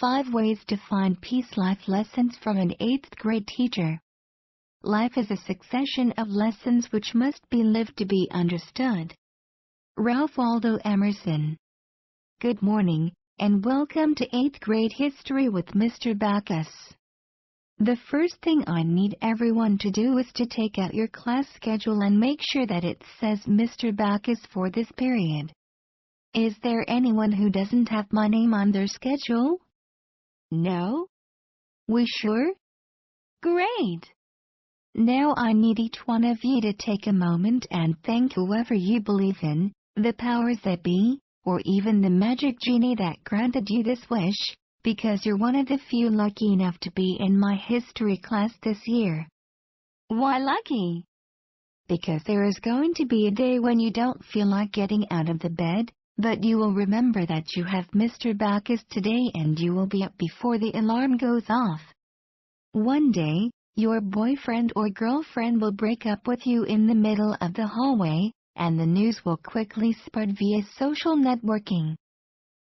5 Ways to Find Peace. Life Lessons from an 8th grade teacher. Life is a succession of lessons which must be lived to be understood. Ralph Waldo Emerson. Good morning, and welcome to 8th grade history with Mr. Backus. The first thing I need everyone to do is to take out your class schedule and make sure that it says Mr. Backus for this period. Is there anyone who doesn't have my name on their schedule? No? We sure? Great! Now I need each one of you to take a moment and thank whoever you believe in, the powers that be, or even the magic genie that granted you this wish, because you're one of the few lucky enough to be in my history class this year. Why lucky? Because there is going to be a day when you don't feel like getting out of the bed, but you will remember that you have Mr. Backus today and you will be up before the alarm goes off. One day, your boyfriend or girlfriend will break up with you in the middle of the hallway, and the news will quickly spread via social networking.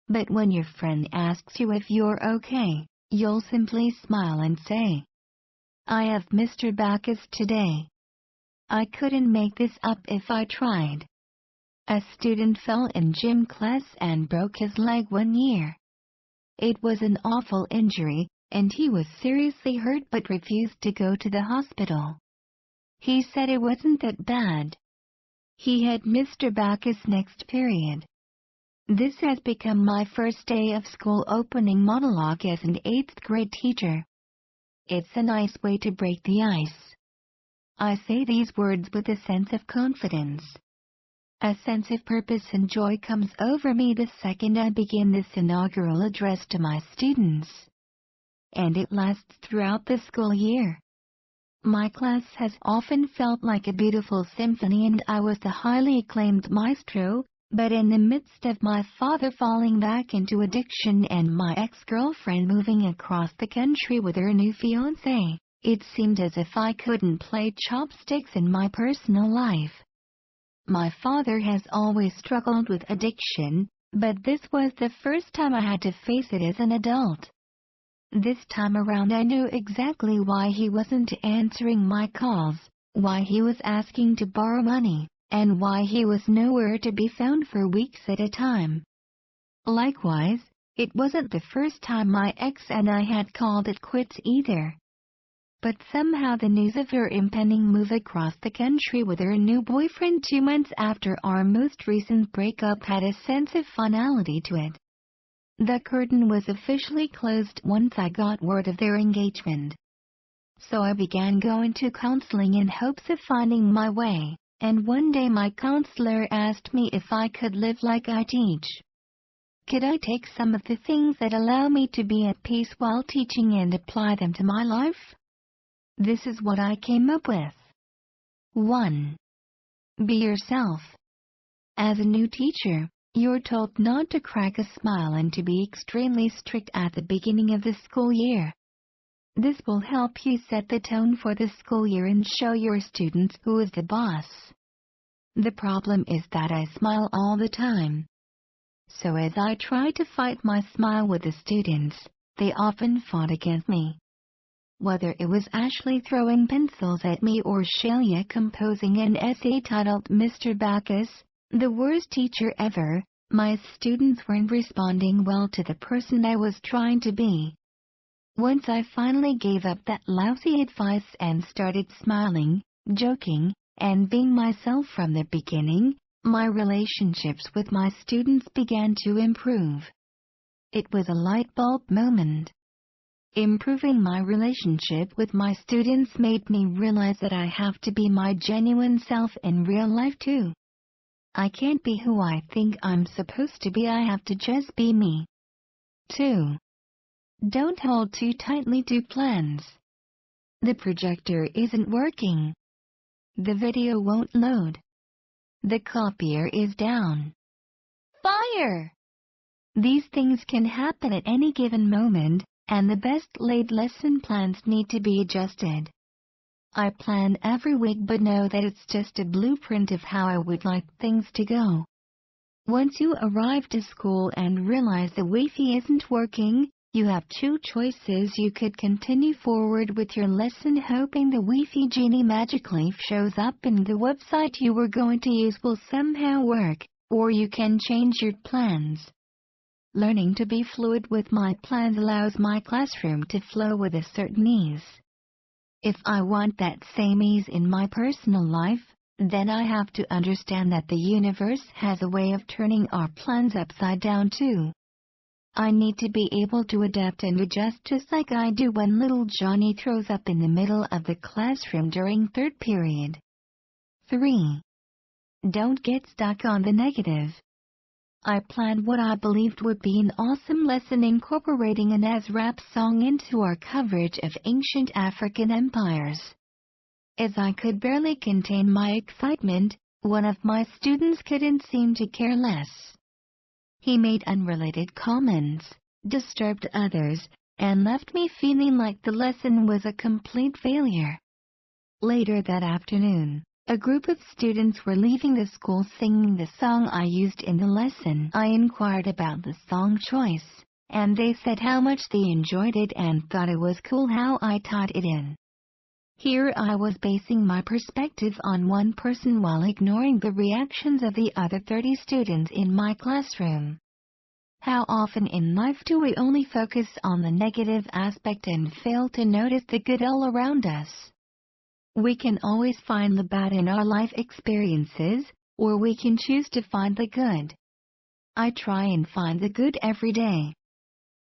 But when your friend asks you if you're okay, you'll simply smile and say, "I have Mr. Backus today. I couldn't make this up if I tried." A student fell in gym class and broke his leg one year. It was an awful injury, and he was seriously hurt but refused to go to the hospital. He said it wasn't that bad. He had Mr. Backus next period. This has become my first day of school opening monologue as an 8th grade teacher. It's a nice way to break the ice. I say these words with a sense of confidence. A sense of purpose and joy comes over me the second I begin this inaugural address to my students. And it lasts throughout the school year. My class has often felt like a beautiful symphony and I was the highly acclaimed maestro, but in the midst of my father falling back into addiction and my ex-girlfriend moving across the country with her new fiancé, it seemed as if I couldn't play chopsticks in my personal life. My father has always struggled with addiction, but this was the first time I had to face it as an adult. This time around I knew exactly why he wasn't answering my calls, why he was asking to borrow money, and why he was nowhere to be found for weeks at a time. Likewise, it wasn't the first time my ex and I had called it quits either. But somehow the news of her impending move across the country with her new boyfriend 2 months after our most recent breakup had a sense of finality to it. The curtain was officially closed once I got word of their engagement. So I began going to counseling in hopes of finding my way, and one day my counselor asked me if I could live like I teach. Could I take some of the things that allow me to be at peace while teaching and apply them to my life? This is what I came up with. 1. Be yourself. As a new teacher, you're told not to crack a smile and to be extremely strict at the beginning of the school year. This will help you set the tone for the school year and show your students who is the boss. The problem is that I smile all the time. So as I try to fight my smile with the students, they often fought against me. Whether it was Ashley throwing pencils at me or Shelia composing an essay titled Mr. Backus, the worst teacher ever, my students weren't responding well to the person I was trying to be. Once I finally gave up that lousy advice and started smiling, joking, and being myself from the beginning, my relationships with my students began to improve. It was a light bulb moment. Improving my relationship with my students made me realize that I have to be my genuine self in real life too. I can't be who I think I'm supposed to be, I have to just be me. 2. Don't hold too tightly to plans. The projector isn't working. The video won't load. The copier is down. Fire! These things can happen at any given moment, and the best laid lesson plans need to be adjusted. I plan every week but know that it's just a blueprint of how I would like things to go. Once you arrive to school and realize the Wi-Fi isn't working, You have two choices. You could continue forward with your lesson hoping the Wi-Fi genie magically shows up and the website you were going to use will somehow work, or you can change your plans. Learning to be fluid with my plans allows my classroom to flow with a certain ease. If I want that same ease in my personal life, then I have to understand that the universe has a way of turning our plans upside down too. I need to be able to adapt and adjust just like I do when little Johnny throws up in the middle of the classroom during third period. 3. Don't get stuck on the negative. I planned what I believed would be an awesome lesson incorporating an Az-rap song into our coverage of ancient African empires. As I could barely contain my excitement, one of my students couldn't seem to care less. He made unrelated comments, disturbed others, and left me feeling like the lesson was a complete failure. Later that afternoon, a group of students were leaving the school singing the song I used in the lesson. I inquired about the song choice, and they said how much they enjoyed it and thought it was cool how I taught it in. Here I was basing my perspective on one person while ignoring the reactions of the other 30 students in my classroom. How often in life do we only focus on the negative aspect and fail to notice the good all around us? We can always find the bad in our life experiences, or we can choose to find the good. I try and find the good every day.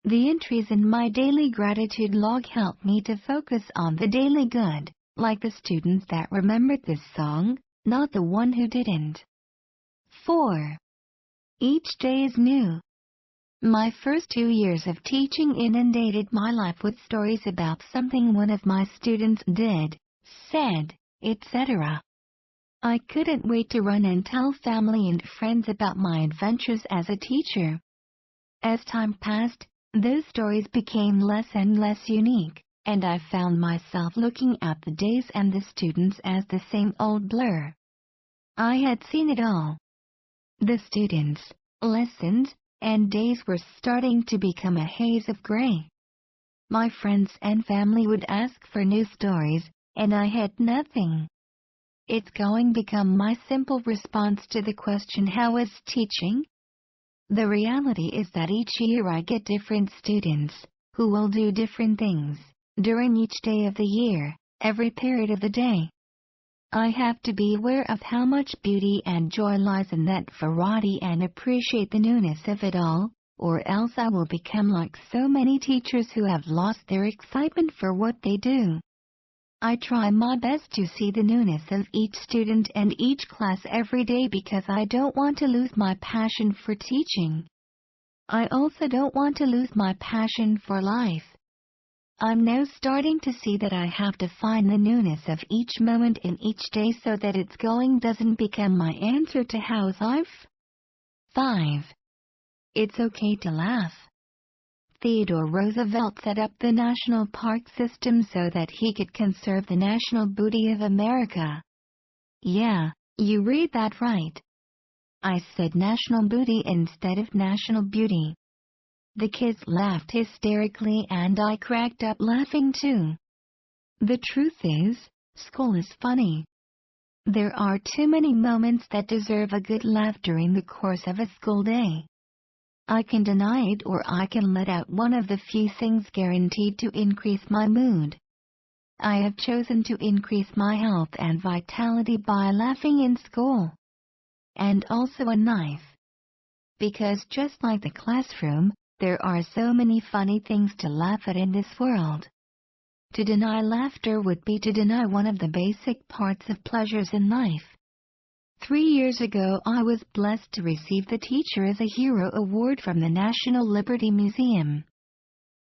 The entries in my daily gratitude log help me to focus on the daily good, like the students that remembered this song, not the one who didn't. 4. Each day is new. My first 2 years of teaching inundated my life with stories about something one of my students did, said, etc. I couldn't wait to run and tell family and friends about my adventures as a teacher. As time passed, those stories became less and less unique, and I found myself looking at the days and the students as the same old blur. I had seen it all. The students, lessons, and days were starting to become a haze of gray. My friends and family would ask for new stories, and I had nothing. It's going to become my simple response to the question, how is teaching? The reality is that each year I get different students, who will do different things, during each day of the year, every period of the day. I have to be aware of how much beauty and joy lies in that variety and appreciate the newness of it all, or else I will become like so many teachers who have lost their excitement for what they do. I try my best to see the newness of each student and each class every day because I don't want to lose my passion for teaching. I also don't want to lose my passion for life. I'm now starting to see that I have to find the newness of each moment in each day so that its going doesn't become my answer to how's life. 5. It's okay to laugh. Theodore Roosevelt set up the national park system so that he could conserve the national beauty of America. Yeah, you read that right. I said national beauty instead of national beauty. The kids laughed hysterically and I cracked up laughing too. The truth is, school is funny. There are too many moments that deserve a good laugh during the course of a school day. I can deny it or I can let out one of the few things guaranteed to increase my mood. I have chosen to increase my health and vitality by laughing in school. And also in life. Because just like the classroom, there are so many funny things to laugh at in this world. To deny laughter would be to deny one of the basic parts of pleasures in life. 3 years ago I was blessed to receive the Teacher as a Hero Award from the National Liberty Museum.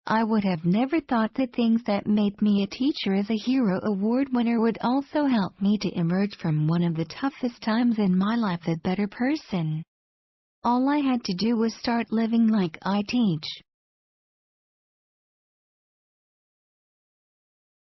I would have never thought the things that made me a Teacher as a Hero Award winner would also help me to emerge from one of the toughest times in my life a better person. All I had to do was start living like I teach.